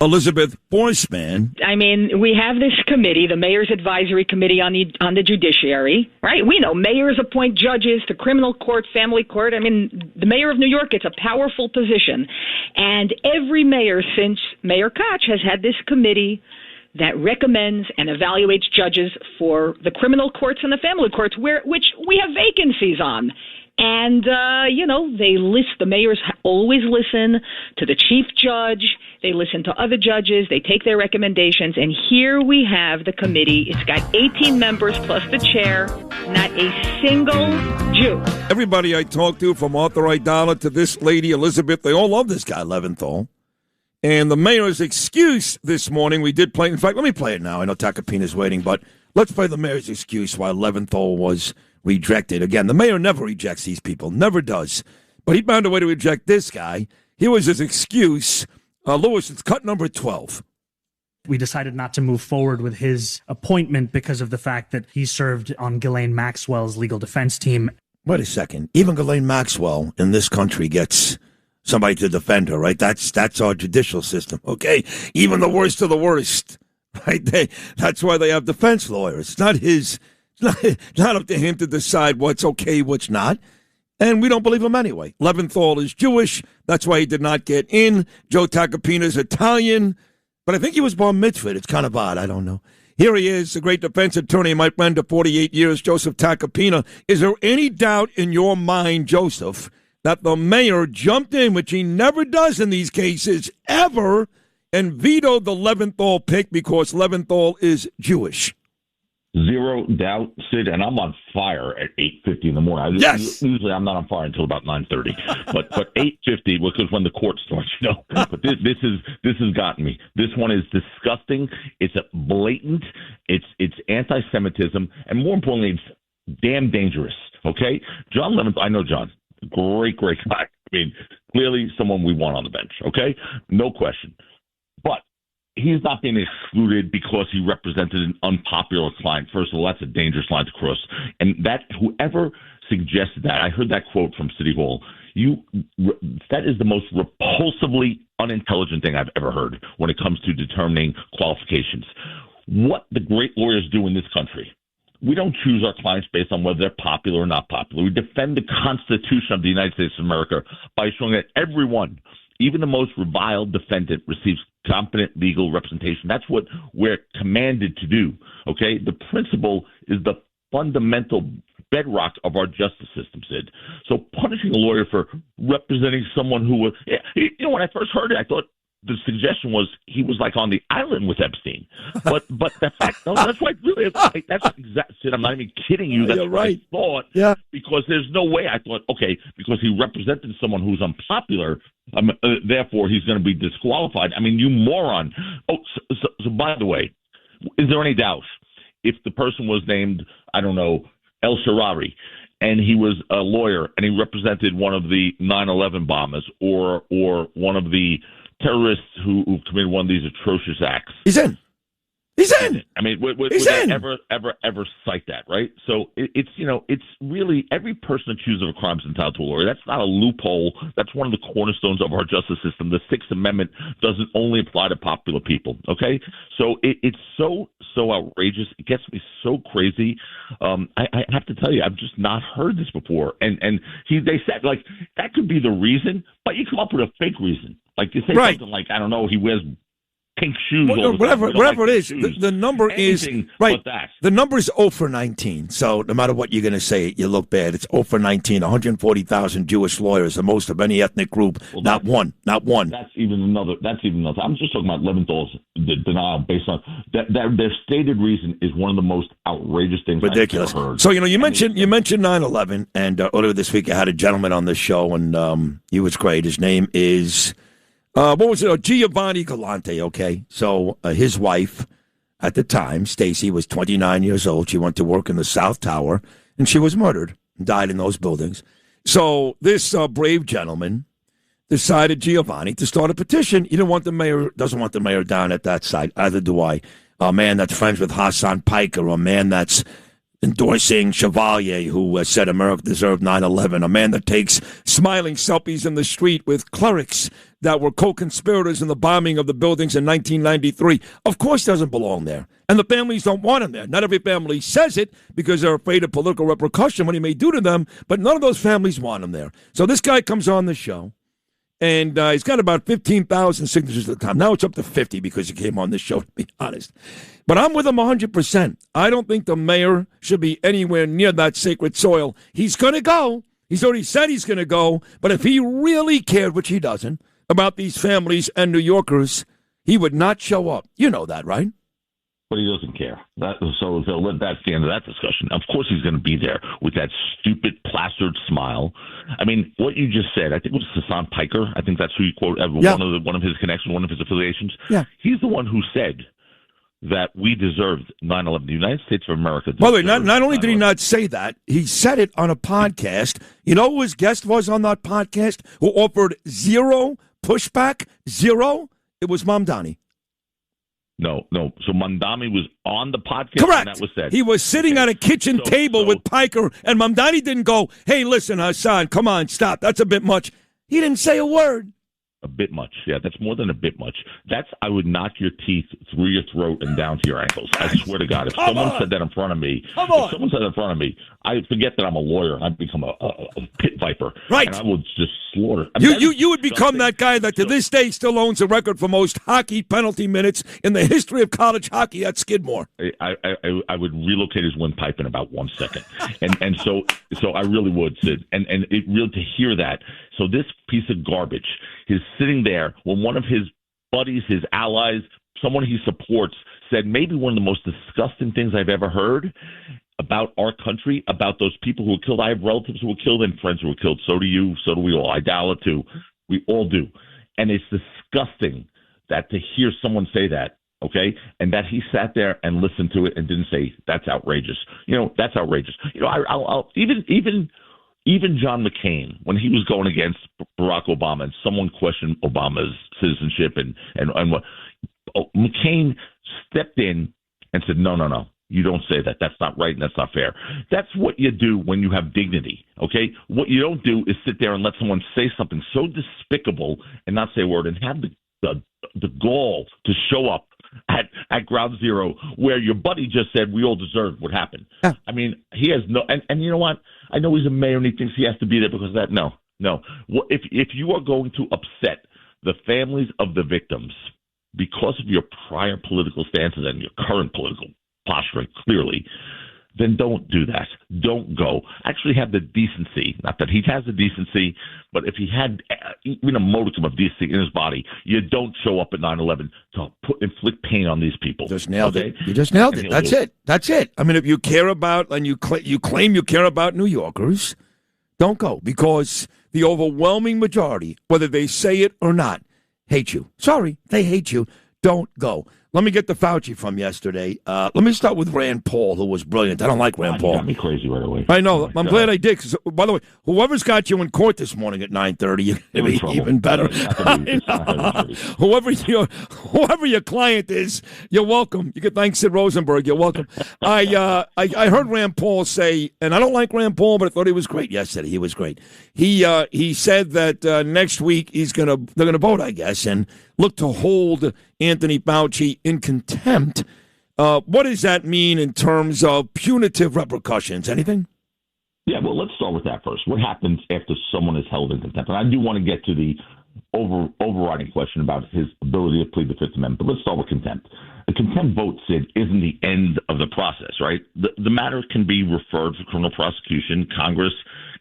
Elizabeth Borsman. I mean, we have this committee, the Mayor's Advisory Committee on the Judiciary, right? We know mayors appoint judges to criminal court, family court. I mean, the mayor of New York, it's a powerful position. And every mayor since Mayor Koch has had this committee that recommends and evaluates judges for the criminal courts and the family courts, which we have vacancies on. And, the mayors always listen to the chief judge. They listen to other judges. They take their recommendations. And here we have the committee. It's got 18 members plus the chair, not a single Jew. Everybody I talked to, from Arthur Aidala to this lady, Elizabeth, they all love this guy, Leventhal. And the mayor's excuse this morning, we did play. In fact, let me play it now. I know Tacopina's waiting, but let's play the mayor's excuse why Leventhal was rejected. Again, the mayor never rejects these people, never does. But he found a way to reject this guy. Here was his excuse. Lewis, it's cut number 12. We decided not to move forward with his appointment because of the fact that he served on Ghislaine Maxwell's legal defense team. Wait a second. Even Ghislaine Maxwell in this country gets somebody to defend her, right? That's our judicial system, okay? Even the worst of the worst, right? That's why they have defense lawyers. It's not his. It's not up to him to decide what's okay, what's not. And we don't believe him anyway. Leventhal is Jewish. That's why he did not get in. Joe Tacopina's Italian. But I think he was bar mitzvahed. It's kind of odd. I don't know. Here he is, the great defense attorney, my friend of 48 years, Joseph Tacopina. Is there any doubt in your mind, Joseph, that the mayor jumped in, which he never does in these cases, ever, and vetoed the Leventhal pick because Leventhal is Jewish? Zero doubt, Sid, and I'm on fire at 8:50 in the morning. Yes. Usually I'm not on fire until about 9:30, but 8:50 because when the court starts, But this has gotten me. This one is disgusting. It's blatant. It's anti-Semitism, and more importantly, it's damn dangerous. Okay, John Leventhal. I know John, great guy. I mean, clearly someone we want on the bench. Okay, no question, but he's not being excluded because he represented an unpopular client. First of all, that's a dangerous line to cross. And that whoever suggested that, I heard that quote from City Hall. That is the most repulsively unintelligent thing I've ever heard when it comes to determining qualifications. What the great lawyers do in this country. We don't choose our clients based on whether they're popular or not popular. We defend the Constitution of the United States of America by showing that everyone, even the most reviled defendant, receives competent legal representation. That's what we're commanded to do, okay? The principle is the fundamental bedrock of our justice system, Sid. So punishing a lawyer for representing someone who was, when I first heard it, I thought the suggestion was he was like on the island with Epstein. But the fact, no, that's why really, that's exactly, Sid, I'm not even kidding you. That's what I thought. Yeah. Because there's no way I thought, okay, because he represented someone who's unpopular, therefore he's going to be disqualified. I mean, you moron. Oh, so by the way, is there any doubt if the person was named, I don't know, El Sharari, and he was a lawyer and he represented one of the 9/11 bombers or one of the terrorists who committed one of these atrocious acts? He's in. He's in. I mean, would they ever cite that, right? So it's really every person accused of a crime is entitled to a lawyer. That's not a loophole. That's one of the cornerstones of our justice system. The Sixth Amendment doesn't only apply to popular people, okay? So it's so outrageous. It gets me so crazy. I have to tell you, I've just not heard this before. And they said, like, that could be the reason, but you come up with a fake reason. Like, you say something like, I don't know, he wears pink shoes. Whatever it is, the number is right. The number is 0 for 19. So no matter what you're going to say, you look bad. It's 0 for 19. 140,000 Jewish lawyers, the most of any ethnic group. Well, not one. That's even another. I'm just talking about Leventhal's denial based on that. Their stated reason is one of the most outrageous things ridiculous. I've ever heard. So you mentioned 9/11, and earlier this week I had a gentleman on the show, and he was great. His name is. What was it? Giovanni Galante, okay? So his wife at the time, Stacy, was 29 years old. She went to work in the South Tower, and she was murdered, died in those buildings. So this brave gentleman decided, Giovanni, to start a petition. He doesn't want the mayor down at that site. Either do I. A man that's friends with Hassan Piker, or a man that's endorsing Chevalier, who said America deserved 9/11, a man that takes smiling selfies in the street with clerics that were co-conspirators in the bombing of the buildings in 1993, of course doesn't belong there. And the families don't want him there. Not every family says it because they're afraid of political repercussion, what he may do to them, but none of those families want him there. So this guy comes on the show, and he's got about 15,000 signatures at the time. Now it's up to 50 because he came on this show, to be honest. But I'm with him 100%. I don't think the mayor should be anywhere near that sacred soil. He's going to go. He's already said he's going to go. But if he really cared, which he doesn't, about these families and New Yorkers, he would not show up. You know that, right? But he doesn't care. So that's the end of that discussion. Of course he's going to be there with that stupid, plastered smile. I mean, what you just said, I think it was Hassan Piker. I think that's who you quote, one of his connections, one of his affiliations. Yeah. He's the one who said that we deserved 9/11. The United States of America. By the way, not only did he not say that, he said it on a podcast. You know who his guest was on that podcast who offered zero pushback? Zero? It was Mamdani. No. So Mamdani was on the podcast. Correct. And that was said. He was sitting at a kitchen table with Piker, and Mamdani didn't go, hey, listen, Hassan, come on, stop. That's a bit much. He didn't say a word. A bit much. Yeah, that's more than a bit much. I would knock your teeth through your throat and down to your ankles. I swear to God. If someone said that in front of me, I forget that I'm a lawyer. I'd become a pit viper. Right. And I would just slaughter. You would become that guy that to this day still owns a record for most hockey penalty minutes in the history of college hockey at Skidmore. I would relocate his windpipe in about 1 second. and so I really would, Sid. And it really to hear that. So this piece of garbage is sitting there when one of his buddies, his allies, someone he supports said maybe one of the most disgusting things I've ever heard about our country, about those people who were killed. I have relatives who were killed and friends who were killed. So do you. So do we all. I dial it too. We all do. And it's disgusting that to hear someone say that, okay, and that he sat there and listened to it and didn't say, that's outrageous. That's outrageous. I'll even John McCain, when he was going against Barack Obama and someone questioned Obama's citizenship and what, McCain stepped in and said, no, you don't say that. That's not right and that's not fair. That's what you do when you have dignity, okay? What you don't do is sit there and let someone say something so despicable and not say a word and have the gall to show up at ground zero where your buddy just said we all deserve what happened. Yeah. I mean, he has no, and you know what? I know he's a mayor and he thinks he has to be there because of that. No. Well, if you are going to upset the families of the victims because of your prior political stances and your current political posturing, clearly, then don't do that. Don't go. Actually have the decency, not that he has the decency, but if he had even a modicum of decency in his body, you don't show up at 9/11 to inflict pain on these people. Just nailed it. You just nailed it. That's it. I mean, if you care about, and you claim you care about New Yorkers, don't go, because the overwhelming majority, whether they say it or not, hate you. Sorry, they hate you. Don't go. Let me get the Fauci from yesterday. Let me start with Rand Paul, who was brilliant. I don't like Rand Paul. You got me crazy right away. I know. I'm glad I did. Because, by the way, whoever's got you in court this morning at 9:30, it'll be even better. Whoever your client is, you're welcome. You can thank Sid Rosenberg. You're welcome. I heard Rand Paul say, and I don't like Rand Paul, but I thought he was great yesterday. He was great. He said that next week they're gonna vote, I guess, and look to hold Anthony Fauci in contempt. What does that mean in terms of punitive repercussions? Anything? Yeah, well, let's start with that first. What happens after someone is held in contempt? And I do want to get to the overriding question about his ability to plead the Fifth Amendment, but let's start with contempt. A contempt vote, Sid, isn't the end of the process, right? The matter can be referred for criminal prosecution. Congress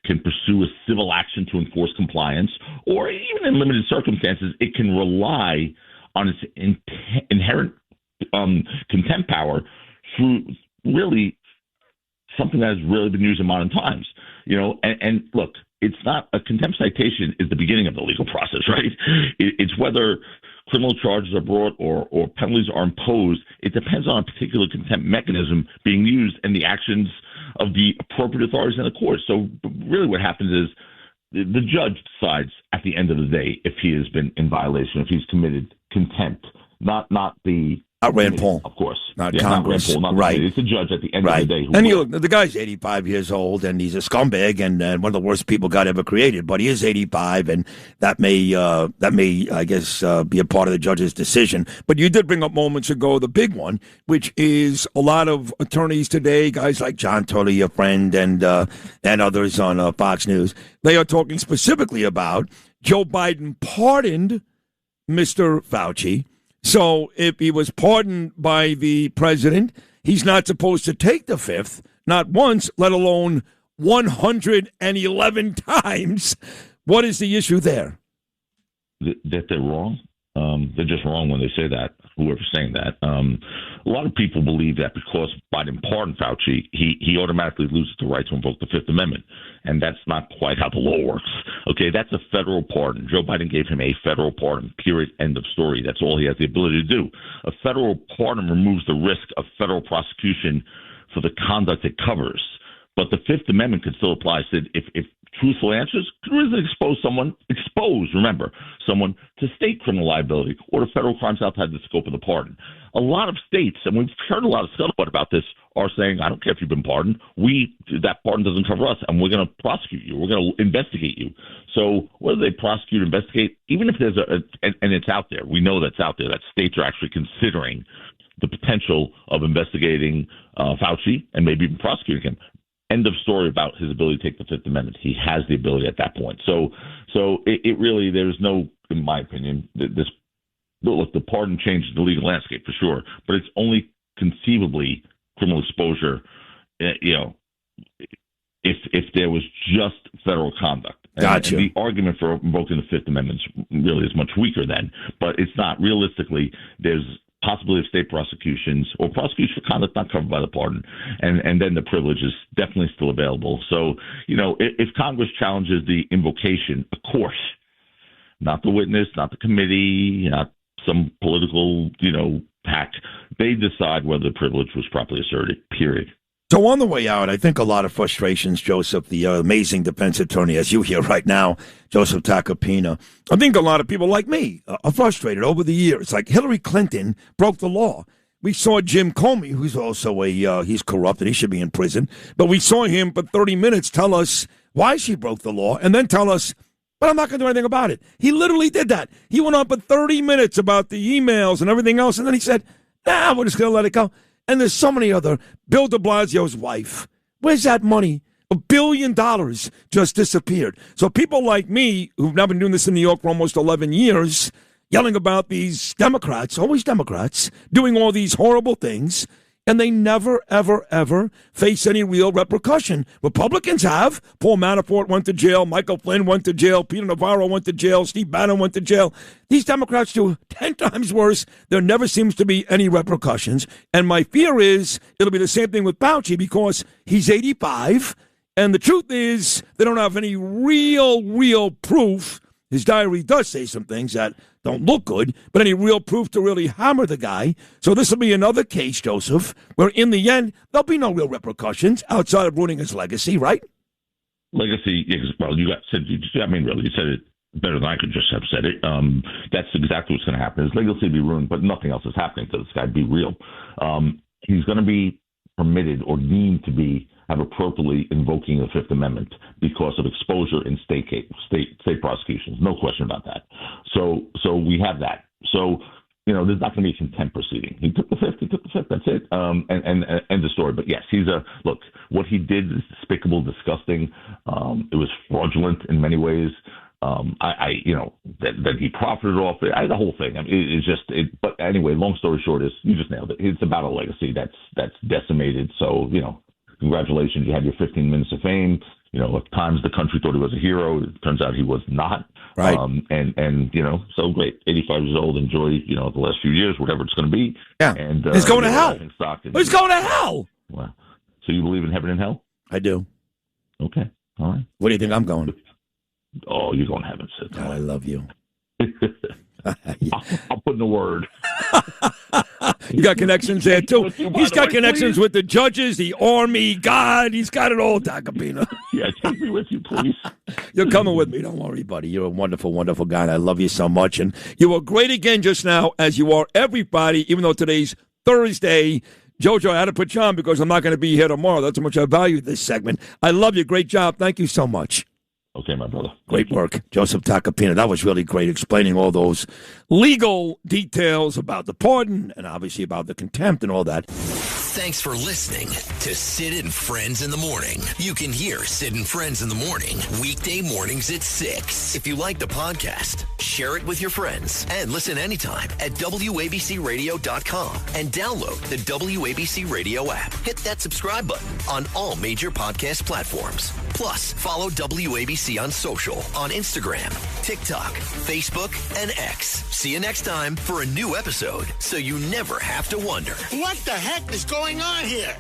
can pursue a civil action to enforce compliance, or even in limited circumstances, it can rely on its inherent contempt power through really something that has really been used in modern times. And look, it's not a contempt citation is the beginning of the legal process, right? It's whether criminal charges are brought or penalties are imposed. It depends on a particular contempt mechanism being used and the actions of the appropriate authorities in the court. So really what happens is the judge decides at the end of the day if he has been in violation, if he's committed contempt, not the Not Rand Paul. Of course. Not Congress. Congress. Not Rand Paul, Right. It's a judge at the end of the day. And look, the guy's 85 years old, and he's a scumbag, and one of the worst people God ever created. But he is 85, and that may, I guess, be a part of the judge's decision. But you did bring up moments ago the big one, which is a lot of attorneys today, guys like John Tully, your friend, and others on Fox News. They are talking specifically about Joe Biden pardoned Mr. Fauci. So if he was pardoned by the president, he's not supposed to take the fifth, not once, let alone 111 times. What is the issue there? That they're wrong. They're just wrong when they say that, whoever's saying that. A lot of people believe that because Biden pardoned Fauci, he automatically loses the right to invoke the Fifth Amendment. And that's not quite how the law works. Okay, that's a federal pardon. Joe Biden gave him a federal pardon, period, end of story. That's all he has the ability to do. A federal pardon removes the risk of federal prosecution for the conduct it covers. But the Fifth Amendment could still apply. So if truthful answers could really expose someone to state criminal liability or to federal crimes outside the scope of the pardon. A lot of states, and we've heard a lot of scuttlebutt about this, are saying, I don't care if you've been pardoned. That pardon doesn't cover us, and we're going to prosecute you. We're going to investigate you. So whether they prosecute or investigate, even if there's and it's out there, we know that's out there, that states are actually considering the potential of investigating Fauci and maybe even prosecuting him. End of story about his ability to take the Fifth Amendment. He has the ability at that point. So it really, there's no, in my opinion, the pardon changes the legal landscape for sure, but it's only conceivably criminal exposure, if there was just federal conduct. Gotcha. And the argument for invoking the Fifth Amendment really is much weaker then, but it's not. Realistically, there's possibility of state prosecutions or prosecution for conduct not covered by the pardon, and then the privilege is definitely still available. So, if Congress challenges the invocation, of course, not the witness, not the committee, not some political, pact, they decide whether the privilege was properly asserted, period. So on the way out, I think a lot of frustrations, Joseph, the amazing defense attorney, as you hear right now, Joseph Tacopina. I think a lot of people like me are frustrated over the years. Like Hillary Clinton broke the law. We saw Jim Comey, who's also he's corrupt and he should be in prison. But we saw him for 30 minutes tell us why she broke the law and then tell us, but I'm not going to do anything about it. He literally did that. He went on for 30 minutes about the emails and everything else. And then he said, we're just going to let it go. And there's so many other. Bill de Blasio's wife. Where's that money? $1 billion just disappeared. So people like me, who've now been doing this in New York for almost 11 years, yelling about these Democrats, always Democrats, doing all these horrible things, and they never, ever, ever face any real repercussion. Republicans have. Paul Manafort went to jail. Michael Flynn went to jail. Peter Navarro went to jail. Steve Bannon went to jail. These Democrats do 10 times worse. There never seems to be any repercussions. And my fear is it'll be the same thing with Fauci because he's 85. And the truth is they don't have any real proof. His diary does say some things that don't look good, but any real proof to really hammer the guy. So this will be another case, Joseph, where in the end, there'll be no real repercussions outside of ruining his legacy, right? Legacy, well, you said it better than I could just have said it. That's exactly what's going to happen. His legacy will be ruined, but nothing else is happening to this guy. Be real. He's going to be permitted or deemed to have appropriately invoking the Fifth Amendment because of exposure in state prosecutions. No question about that. So we have that. So, there's not going to be a contempt proceeding. He took the fifth. That's it. And end the story. But yes, look, what he did is despicable, disgusting. It was fraudulent in many ways. That he profited off it. The whole thing. I mean, but anyway, long story short is you just nailed it. It's about a legacy that's decimated. So, congratulations. You had your 15 minutes of fame. At times the country thought he was a hero. It turns out he was not. Right. So great. 85 years old. Enjoy, the last few years, whatever it's going to be. Yeah. And he's going to hell. He's going to hell. Wow. So you believe in heaven and hell? I do. Okay. All right. Where do you think I'm going? Oh, you're going to heaven, Sid. God, I love you. I'll put in a word. You got connections there, too. He's got connections with the judges, the army, God. He's got it all, Tacopina. Yeah, take me with you, please. You're coming with me. Don't worry, buddy. You're a wonderful, wonderful guy, and I love you so much. And you were great again just now, as you are everybody, even though today's Thursday. Jojo, I had to put you on because I'm not going to be here tomorrow. That's how much I value this segment. I love you. Great job. Thank you so much. Okay, my brother. Great work. Joseph Tacopina. That was really great, explaining all those legal details about the pardon and obviously about the contempt and all that. Thanks for listening to Sid and Friends in the Morning. You can hear Sid and Friends in the Morning weekday mornings at 6. If you like the podcast, share it with your friends and listen anytime at WABCRadio.com and download the WABC Radio app. Hit that subscribe button on all major podcast platforms. Plus, follow WABC on social on Instagram, TikTok, Facebook, and X. See you next time for a new episode so you never have to wonder. What the heck is going on here?